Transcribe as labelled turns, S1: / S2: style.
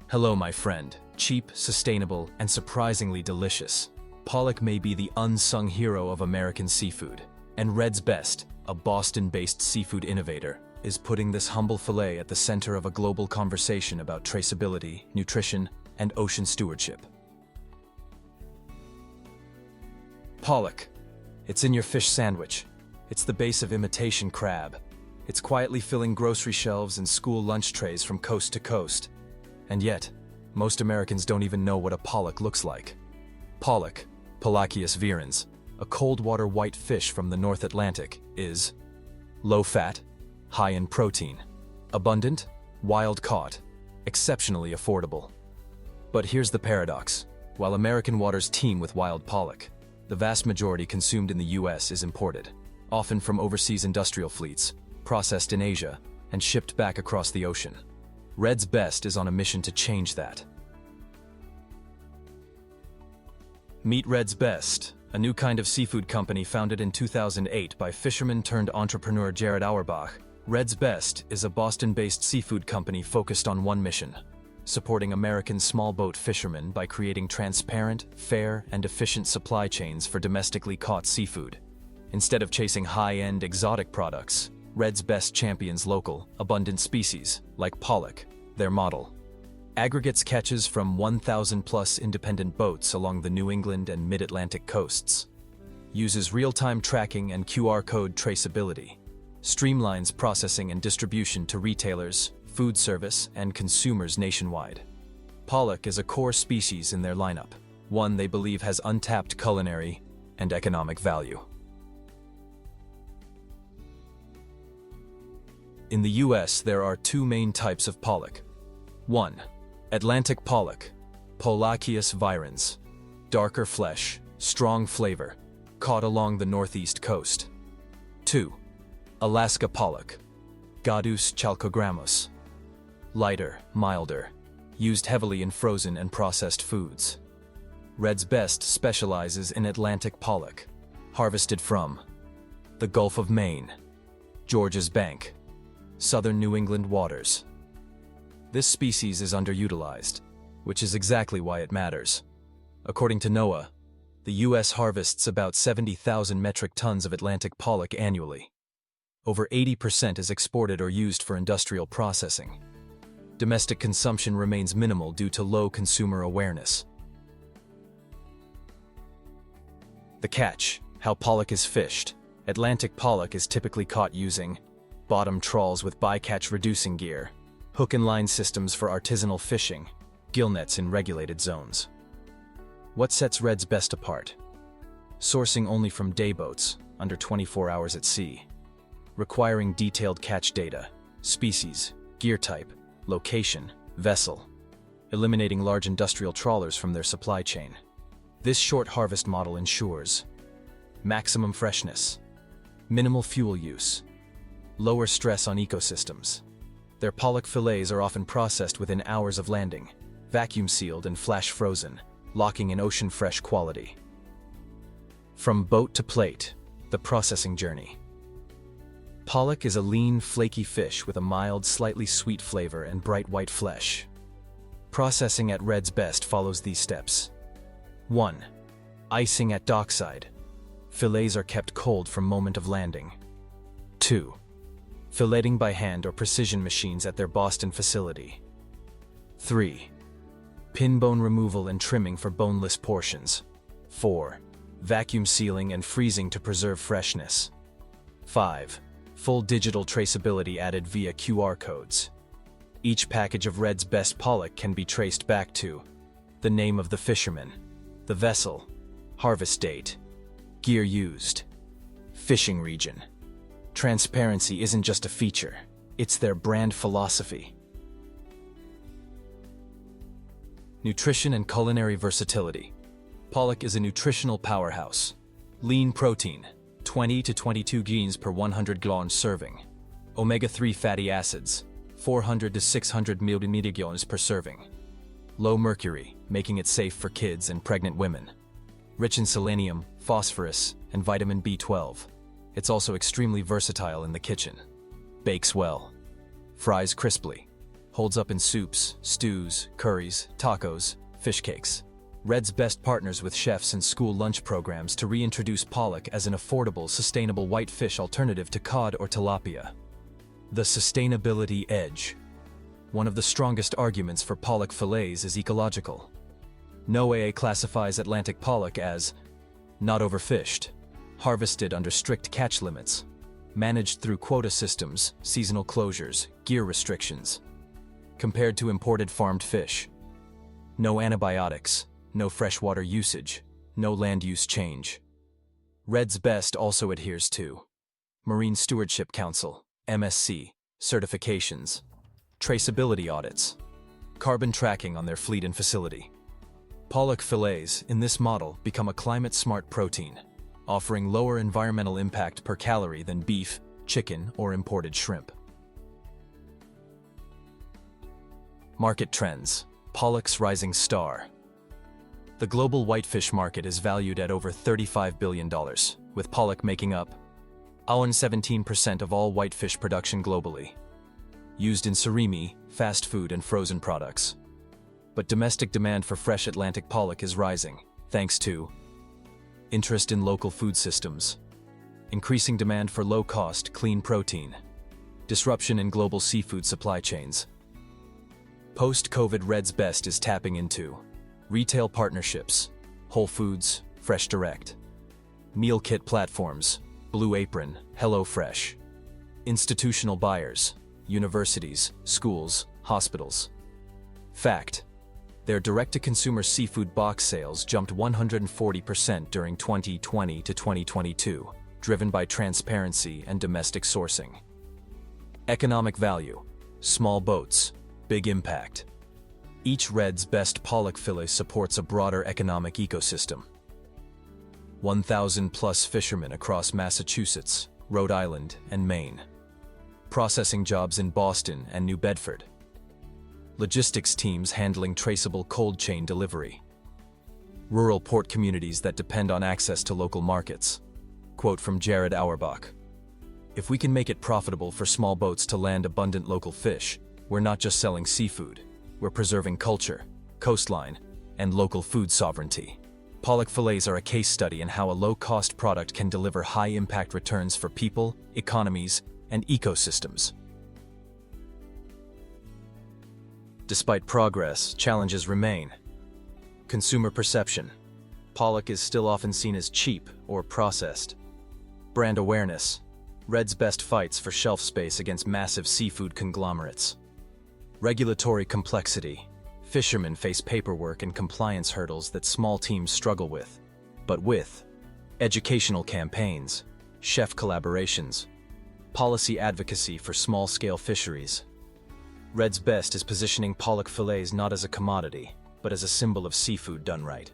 S1: Hello, my friend. Cheap, sustainable, and surprisingly delicious. Pollock may be the unsung hero of American seafood. And Red's Best, a Boston-based seafood innovator, is putting this humble fillet at the center of a global conversation about traceability, nutrition, and ocean stewardship. Pollock. It's in your fish sandwich. It's the base of imitation crab. It's quietly filling grocery shelves and school lunch trays from coast to coast. And yet, most Americans don't even know what a pollock looks like. Pollock, Polachius virens, a cold-water white fish from the North Atlantic, is low-fat, high in protein, abundant, wild-caught, exceptionally affordable. But here's the paradox. While American waters teem with wild pollock, the vast majority consumed in the U.S. is imported, often from overseas industrial fleets, processed in Asia, and shipped back across the ocean. Red's Best is on a mission to change that. Meet Red's Best, a new kind of seafood company founded in 2008 by fisherman-turned-entrepreneur Jared Auerbach. Red's Best is a Boston-based seafood company focused on one mission: supporting American small-boat fishermen by creating transparent, fair, and efficient supply chains for domestically caught seafood. Instead of chasing high-end exotic products, Red's Best champions local, abundant species, like pollock, their model. Aggregates catches from 1,000-plus independent boats along the New England and Mid-Atlantic coasts. Uses real-time tracking and QR code traceability. Streamlines processing and distribution to retailers, food service, and consumers nationwide. Pollock is a core species in their lineup, one they believe has untapped culinary and economic value. In the U.S., there are two main types of pollock. 1. Atlantic pollock, Polachius virens. Darker flesh, strong flavor, caught along the northeast coast. 2. Alaska pollock, Gadus chalcogrammus. Lighter, milder, used heavily in frozen and processed foods. Red's Best specializes in Atlantic pollock, harvested from the Gulf of Maine, George's Bank, southern New England waters. This species is underutilized, which is exactly why it matters. According to NOAA, the U.S. harvests about 70,000 metric tons of Atlantic pollock annually. Over 80% is exported or used for industrial processing. Domestic consumption remains minimal due to low consumer awareness. The catch: how pollock is fished. Atlantic pollock is typically caught using bottom trawls with bycatch reducing gear, hook and line systems for artisanal fishing, gill nets in regulated zones. What sets Red's Best apart? Sourcing only from day boats, under 24 hours at sea. Requiring detailed catch data, species, gear type, location, vessel. Eliminating large industrial trawlers from their supply chain. This short harvest model ensures maximum freshness, minimal fuel use, lower stress on ecosystems. Their pollock fillets are often processed within hours of landing, vacuum-sealed and flash-frozen, locking in ocean-fresh quality. From boat to plate, the processing journey. Pollock is a lean, flaky fish with a mild, slightly sweet flavor and bright white flesh. Processing at Red's Best follows these steps. 1. Icing at dockside. Fillets are kept cold from moment of landing. 2. Filleting by hand or precision machines at their Boston facility. 3. Pin bone removal and trimming for boneless portions. 4. Vacuum sealing and freezing to preserve freshness. 5. Full digital traceability added via QR codes. Each package of Red's Best pollock can be traced back to the name of the fisherman, the vessel, harvest date, gear used, fishing region. Transparency isn't just a feature, it's their brand philosophy. Nutrition and culinary versatility. Pollock is a nutritional powerhouse. Lean protein, 20 to 22 grams per 100 grams serving. Omega-3 fatty acids, 400 to 600 mg per serving. Low mercury, making it safe for kids and pregnant women. Rich in selenium, phosphorus, and vitamin B12. It's also extremely versatile in the kitchen. Bakes well. Fries crisply. Holds up in soups, stews, curries, tacos, fish cakes. Red's Best partners with chefs and school lunch programs to reintroduce pollock as an affordable, sustainable white fish alternative to cod or tilapia. The sustainability edge. One of the strongest arguments for pollock fillets is ecological. NOAA classifies Atlantic pollock as not overfished, harvested under strict catch limits, managed through quota systems, seasonal closures, gear restrictions, compared to imported farmed fish. No antibiotics, no freshwater usage, no land use change. Red's Best also adheres to Marine Stewardship Council, MSC, certifications, traceability audits, carbon tracking on their fleet and facility. Pollock fillets, in this model, become a climate-smart protein, offering lower environmental impact per calorie than beef, chicken, or imported shrimp. Market trends. Pollock's rising star. The global whitefish market is valued at over $35 billion, with pollock making up 17% of all whitefish production globally, used in surimi, fast food, and frozen products. But domestic demand for fresh Atlantic pollock is rising, thanks to interest in local food systems, increasing demand for low-cost, clean protein, disruption in global seafood supply chains. Post-COVID, Red's Best is tapping into retail partnerships, Whole Foods, Fresh Direct, meal kit platforms, Blue Apron, HelloFresh, institutional buyers, universities, schools, hospitals. Fact: their direct-to-consumer seafood box sales jumped 140% during 2020 to 2022, driven by transparency and domestic sourcing. Economic value: small boats, big impact. Each Red's Best pollock fillet supports a broader economic ecosystem. 1,000+ fishermen across Massachusetts, Rhode Island, and Maine. Processing jobs in Boston and New Bedford. Logistics teams handling traceable cold chain delivery. Rural port communities that depend on access to local markets. Quote from Jared Auerbach: "If we can make it profitable for small boats to land abundant local fish, we're not just selling seafood, we're preserving culture, coastline, and local food sovereignty." Pollock fillets are a case study in how a low-cost product can deliver high-impact returns for people, economies, and ecosystems. Despite progress, challenges remain. Consumer perception. Pollock is still often seen as cheap or processed. Brand awareness. Red's Best fights for shelf space against massive seafood conglomerates. Regulatory complexity. Fishermen face paperwork and compliance hurdles that small teams struggle with. But with educational campaigns, chef collaborations, policy advocacy for small-scale fisheries, Red's Best is positioning pollock fillets not as a commodity, but as a symbol of seafood done right.